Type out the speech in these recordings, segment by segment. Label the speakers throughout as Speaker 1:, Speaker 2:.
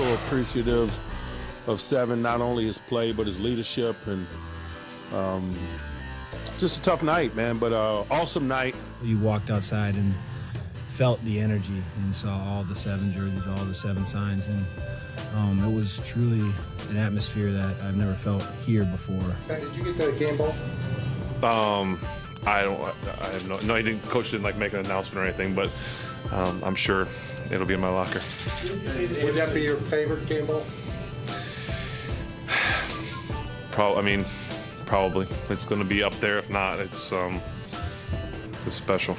Speaker 1: so appreciative of Seven, not only his play, but his leadership. And just a tough night, man, but awesome night.
Speaker 2: You walked outside and felt the energy and saw all the Seven jerseys, all the Seven signs, and it was truly an atmosphere that I've never felt here before.
Speaker 3: Did you get the game ball?
Speaker 4: I have no, he didn't, coach didn't make an announcement or anything, but I'm sure it'll be in my locker.
Speaker 3: Would that be your favorite game ball?
Speaker 4: Probably. It's going to be up there. If not, it's special.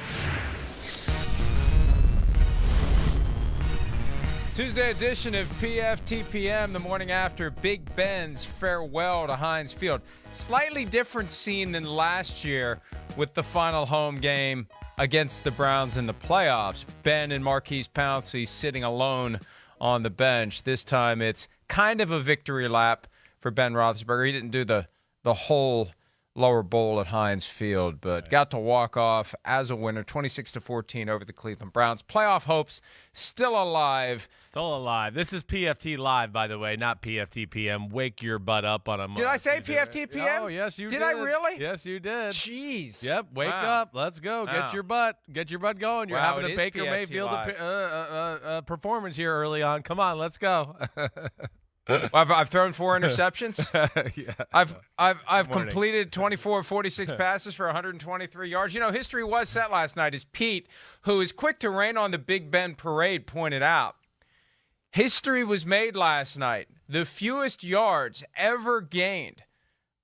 Speaker 5: Tuesday edition of PFTPM, the morning after Big Ben's farewell to Heinz Field. Slightly different scene than last year with the final home game against the Browns in the playoffs. Ben and Marquise Pouncey sitting alone on the bench. This time it's kind of a victory lap for Ben Roethlisberger. He didn't do the whole lower bowl at Heinz Field, but got to walk off as a winner, 26-14 over the Cleveland Browns. Playoff hopes still alive.
Speaker 6: Still alive. This is PFT Live, by the way, not PFTPM. Wake your butt up on a Monday.
Speaker 5: Did I say PFTPM?
Speaker 6: Oh, yes, you did.
Speaker 5: Did I really?
Speaker 6: Yes, you did.
Speaker 5: Jeez.
Speaker 6: Yep, wake up. Let's go.
Speaker 5: Wow.
Speaker 6: Get your butt going. You're having a Baker
Speaker 5: PFT
Speaker 6: Mayfield performance here early on. Come on, let's go.
Speaker 5: I've thrown 4 interceptions.
Speaker 6: Yeah.
Speaker 5: I've completed 24 of 46 passes for 123 yards. You know, history was set last night, as Pete, who is quick to rain on the Big Ben parade, pointed out. History was made last night. The fewest yards ever gained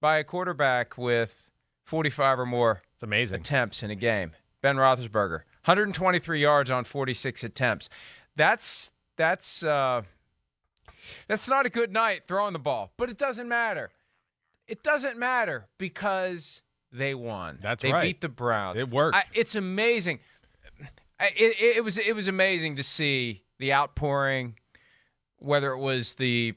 Speaker 5: by a quarterback with 45 or more
Speaker 6: It's amazing.
Speaker 5: attempts in a game. Ben Roethlisberger, 123 yards on 46 attempts. That's not a good night throwing the ball, but it doesn't matter. It doesn't matter because they won.
Speaker 6: They
Speaker 5: beat the Browns.
Speaker 6: It worked.
Speaker 5: It's amazing. It was amazing to see the outpouring, whether it was it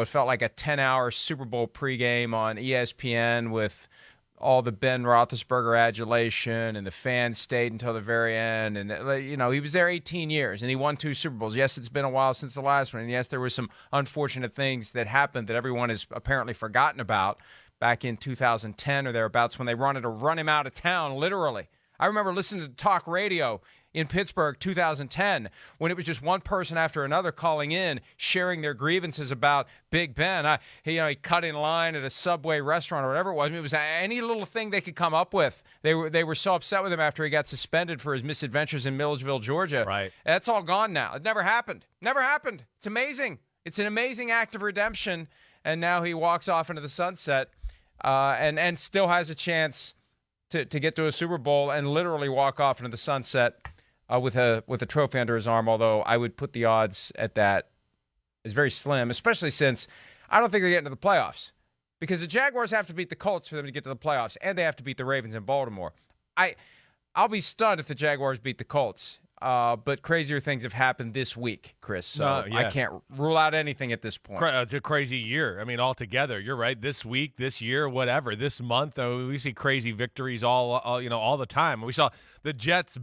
Speaker 5: felt like a 10-hour Super Bowl pregame on ESPN with all the Ben Roethlisberger adulation, and the fans stayed until the very end. And, he was there 18 years, and he won 2 Super Bowls. Yes, it's been a while since the last one. And, yes, there were some unfortunate things that happened that everyone has apparently forgotten about back in 2010 or thereabouts when they wanted to run him out of town, literally. I remember listening to talk radio in Pittsburgh 2010 when it was just one person after another calling in, sharing their grievances about Big Ben. He cut in line at a Subway restaurant or whatever it was. I mean, it was any little thing they could come up with. They were so upset with him after he got suspended for his misadventures in Milledgeville, Georgia.
Speaker 6: Right.
Speaker 5: That's all gone now. It never happened. Never happened. It's amazing. It's an amazing act of redemption. And now he walks off into the sunset and still has a chance to get to a Super Bowl and literally walk off into the sunset with a trophy under his arm, although I would put the odds at that as very slim, especially since I don't think they get into the playoffs, because the Jaguars have to beat the Colts for them to get to the playoffs, and they have to beat the Ravens in Baltimore. I'll be stunned if the Jaguars beat the Colts. But crazier things have happened this week, Chris. So I can't rule out anything at this point.
Speaker 6: It's a crazy year. I mean, altogether, you're right. This week, this year, whatever, this month, we see crazy victories all the time. We saw the Jets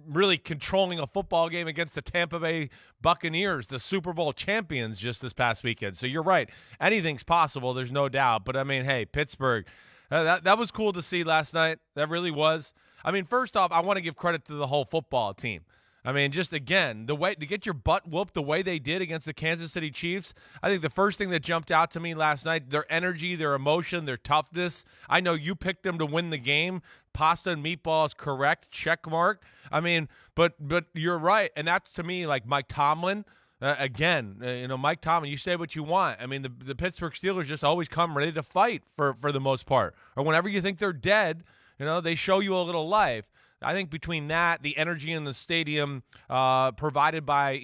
Speaker 6: really controlling a football game against the Tampa Bay Buccaneers, the Super Bowl champions, just this past weekend. So you're right. Anything's possible. There's no doubt. But I mean, hey, Pittsburgh, that was cool to see last night. That really was. I mean, first off, I want to give credit to the whole football team. I mean, just again, the way to get your butt whooped the way they did against the Kansas City Chiefs. I think the first thing that jumped out to me last night, their energy, their emotion, their toughness. I know you picked them to win the game. Pasta and meatballs, correct? Check mark. I mean, but you're right, and that's to me like Mike Tomlin. Mike Tomlin, you say what you want. I mean, the Pittsburgh Steelers just always come ready to fight for the most part. Or whenever you think they're dead, they show you a little life. I think between that, the energy in the stadium provided by,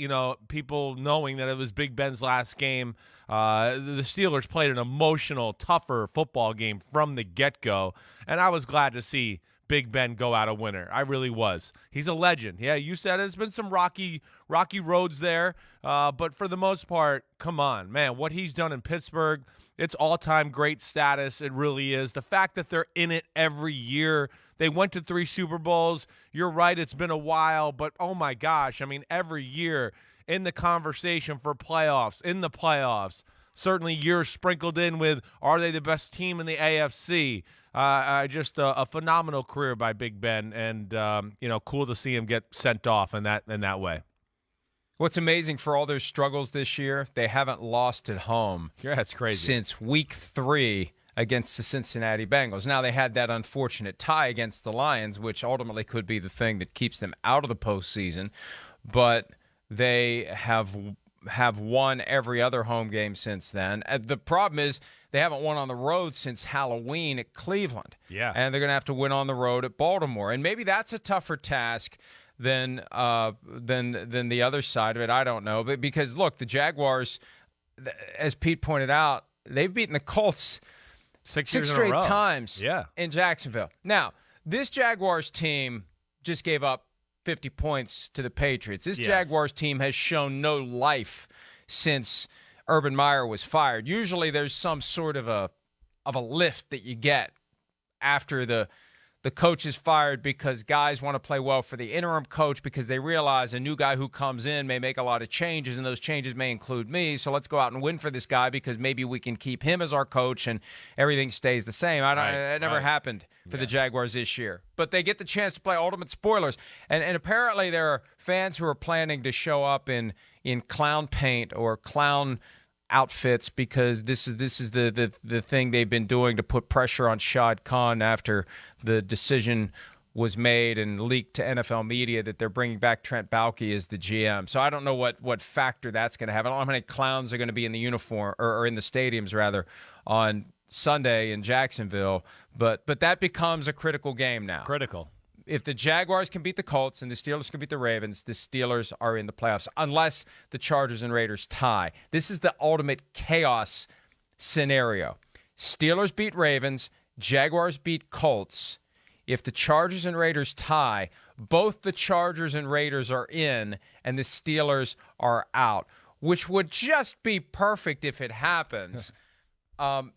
Speaker 6: people knowing that it was Big Ben's last game, the Steelers played an emotional, tougher football game from the get-go, and I was glad to see Big Ben go out a winner. I really was. He's a legend. Yeah, you said it. It's been some rocky roads there, but for the most part, come on, man, what he's done in Pittsburgh, it's all-time great status. It really is. The fact that they're in it every year, they went to 3 Super Bowls. You're right, it's been a while, but oh my gosh, I mean, every year in the conversation for playoffs, in the playoffs. Certainly years sprinkled in with, are they the best team in the AFC? Just a phenomenal career by Big Ben, and cool to see him get sent off in that way.
Speaker 5: What's amazing, for all their struggles this year, they haven't lost at home.
Speaker 6: Yeah, that's crazy.
Speaker 5: Since week 3 against the Cincinnati Bengals. Now, they had that unfortunate tie against the Lions, which ultimately could be the thing that keeps them out of the postseason, but they have won every other home game since then. The problem is they haven't won on the road since Halloween at Cleveland.
Speaker 6: Yeah.
Speaker 5: And they're going to have to win on the road at Baltimore. And maybe that's a tougher task than the other side of it. I don't know. But because, look, the Jaguars, as Pete pointed out, they've beaten the Colts six straight times in Jacksonville. Now, this Jaguars team just gave up 50 points to the Patriots. This Jaguars team has shown no life since Urban Meyer was fired. Usually there's some sort of a lift that you get after the coach is fired, because guys want to play well for the interim coach because they realize a new guy who comes in may make a lot of changes, and those changes may include me. So let's go out and win for this guy because maybe we can keep him as our coach and everything stays the same. It never happened for the Jaguars this year. But they get the chance to play ultimate spoilers. And apparently there are fans who are planning to show up in clown paint or clown outfits because this is the thing they've been doing to put pressure on Shad Khan after the decision was made and leaked to NFL media that they're bringing back Trent Baalke as the GM. So I don't know what factor that's going to have. I don't know how many clowns are going to be in the uniform or in the stadiums rather on Sunday in Jacksonville, but that becomes a critical game now.
Speaker 6: Critical.
Speaker 5: If the Jaguars can beat the Colts and the Steelers can beat the Ravens, the Steelers are in the playoffs, unless the Chargers and Raiders tie. This is the ultimate chaos scenario. Steelers beat Ravens, Jaguars beat Colts. If the Chargers and Raiders tie, both the Chargers and Raiders are in and the Steelers are out, which would just be perfect if it happens. And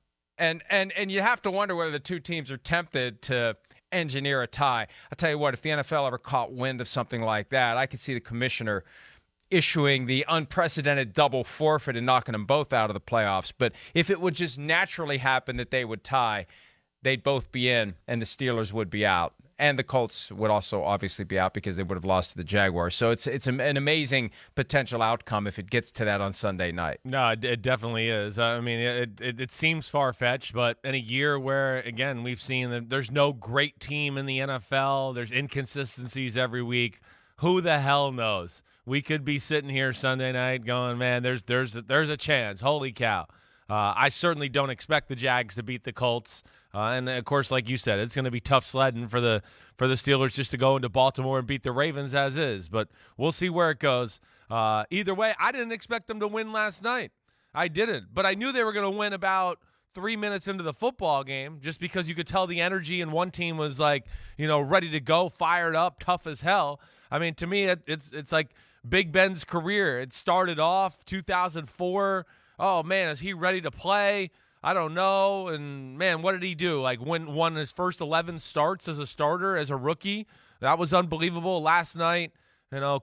Speaker 5: you have to wonder whether the two teams are tempted to engineer a tie. I'll tell you what, if the NFL ever caught wind of something like that, I could see the commissioner issuing the unprecedented double forfeit and knocking them both out of the playoffs. But if it would just naturally happen that they would tie, they'd both be in and the Steelers would be out. And the Colts would also obviously be out because they would have lost to the Jaguars. So it's an amazing potential outcome if it gets to that on Sunday night.
Speaker 6: No, it definitely is. I mean, it seems far-fetched, but in a year where, again, we've seen that there's no great team in the NFL, there's inconsistencies every week, who the hell knows? We could be sitting here Sunday night going, man, there's a chance. Holy cow. I certainly don't expect the Jags to beat the Colts. And, of course, like you said, it's going to be tough sledding for the Steelers just to go into Baltimore and beat the Ravens as is. But we'll see where it goes. Either way, I didn't expect them to win last night. I didn't. But I knew they were going to win about 3 minutes into the football game just because you could tell the energy in one team was like, ready to go, fired up, tough as hell. I mean, to me, it's like Big Ben's career. It started off 2004. Oh, man, is he ready to play? I don't know. And, man, what did he do? Like, won his first 11 starts as a starter, as a rookie. That was unbelievable. Last night,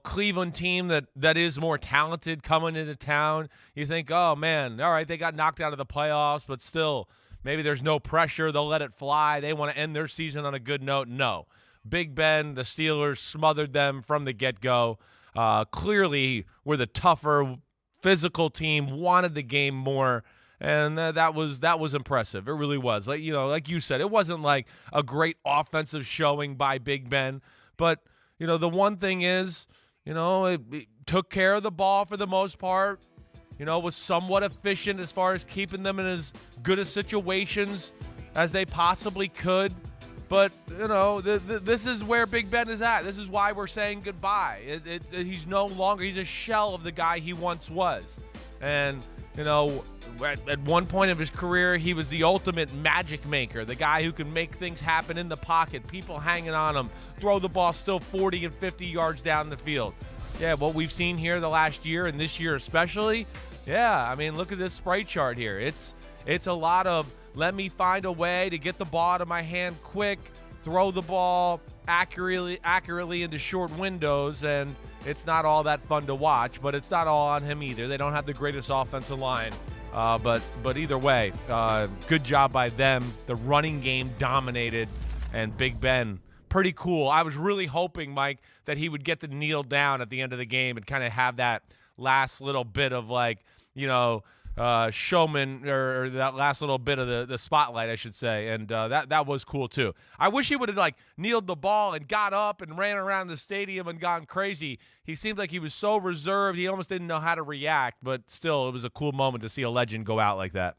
Speaker 6: Cleveland team that is more talented coming into town. You think, oh, man, all right, they got knocked out of the playoffs, but still, maybe there's no pressure. They'll let it fly. They want to end their season on a good note. No. Big Ben, the Steelers smothered them from the get-go. Clearly, were the tougher, physical team, wanted the game more. And that was impressive. It really was. Like you said, it wasn't like a great offensive showing by Big Ben. But, the one thing is, it took care of the ball for the most part. Was somewhat efficient as far as keeping them in as good a situations as they possibly could. But, this is where Big Ben is at. This is why we're saying goodbye. He's no longer – he's a shell of the guy he once was. And – at one point of his career, he was the ultimate magic maker, the guy who can make things happen in the pocket, people hanging on him, throw the ball still 40 and 50 yards down the field. Yeah, what we've seen here the last year and this year especially, I mean, look at this sprite chart here. It's a lot of let me find a way to get the ball out of my hand quick, throw the ball accurately into short windows, and it's not all that fun to watch. But it's not all on him either. They don't have the greatest offensive line. But either way, good job by them. The running game dominated, and Big Ben, pretty cool. I was really hoping, Mike, that he would get to kneel down at the end of the game and kind of have that last little bit of, like, showman, or that last little bit of the spotlight, I should say, and that was cool too. I wish he would have, like, kneeled the ball and got up and ran around the stadium and gone crazy. He seemed like he was so reserved, he almost didn't know how to react, but still, it was a cool moment to see a legend go out like that.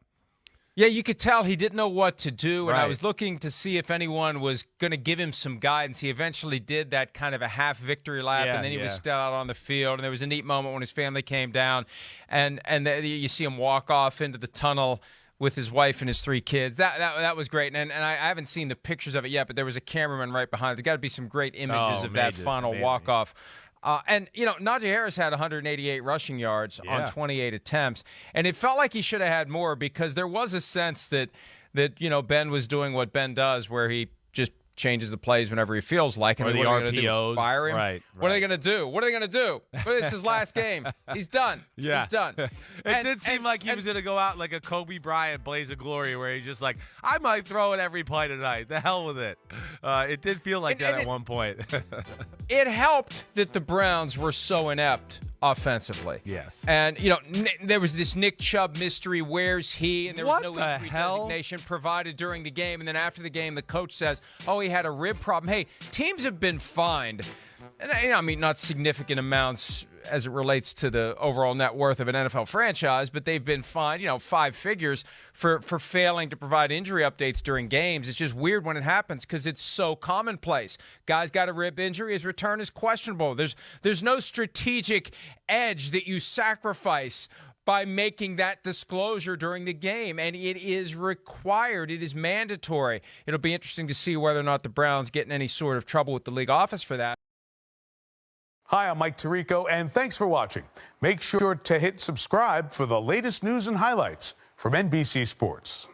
Speaker 5: Yeah, you could tell he didn't know what to do, and I
Speaker 6: Right.
Speaker 5: was looking to see if anyone was going to give him some guidance. He eventually did that kind of a half victory lap,
Speaker 6: Yeah,
Speaker 5: and then he was
Speaker 6: yeah.
Speaker 5: still out on the field. And there was a neat moment when his family came down, and you see him walk off into the tunnel with his wife and his 3 kids. That was great, and I haven't seen the pictures of it yet, but there was a cameraman right behind it. There's got to be some great images of that final
Speaker 6: amazing.
Speaker 5: walk-off. And, Najee Harris had 188 rushing yards on
Speaker 6: Yeah.
Speaker 5: 28 attempts. And it felt like he should have had more, because there was a sense that Ben was doing what Ben does, where he just changes the plays whenever he feels like. And
Speaker 6: Or the
Speaker 5: what are they gonna do?
Speaker 6: RPOs.
Speaker 5: Fire him?
Speaker 6: Right,
Speaker 5: What are they
Speaker 6: right.
Speaker 5: going to do? What are they going to do? But it's his last game. He's done.
Speaker 6: Yeah.
Speaker 5: He's done.
Speaker 6: It did seem like he was going to go out like a Kobe Bryant blaze of glory, where he's just like, I might throw it every play tonight. The hell with it. It did feel like that at one point.
Speaker 5: It helped that the Browns were so inept offensively.
Speaker 6: Yes.
Speaker 5: And, there was this Nick Chubb mystery. Where's he? And there was
Speaker 6: What
Speaker 5: no
Speaker 6: the
Speaker 5: injury
Speaker 6: hell?
Speaker 5: designation provided during the game. And then after the game, the coach says, oh, he had a rib problem. Hey, teams have been fined. And I mean, not significant amounts as it relates to the overall net worth of an NFL franchise, but they've been fined, 5 figures for failing to provide injury updates during games. It's just weird when it happens, because it's so commonplace. Guy's got a rib injury, his return is questionable. There's no strategic edge that you sacrifice by making that disclosure during the game, and it is required. It is mandatory. It'll be interesting to see whether or not the Browns get in any sort of trouble with the league office for that.
Speaker 7: Hi, I'm Mike Tirico, and thanks for watching. Make sure to hit subscribe for the latest news and highlights from NBC Sports.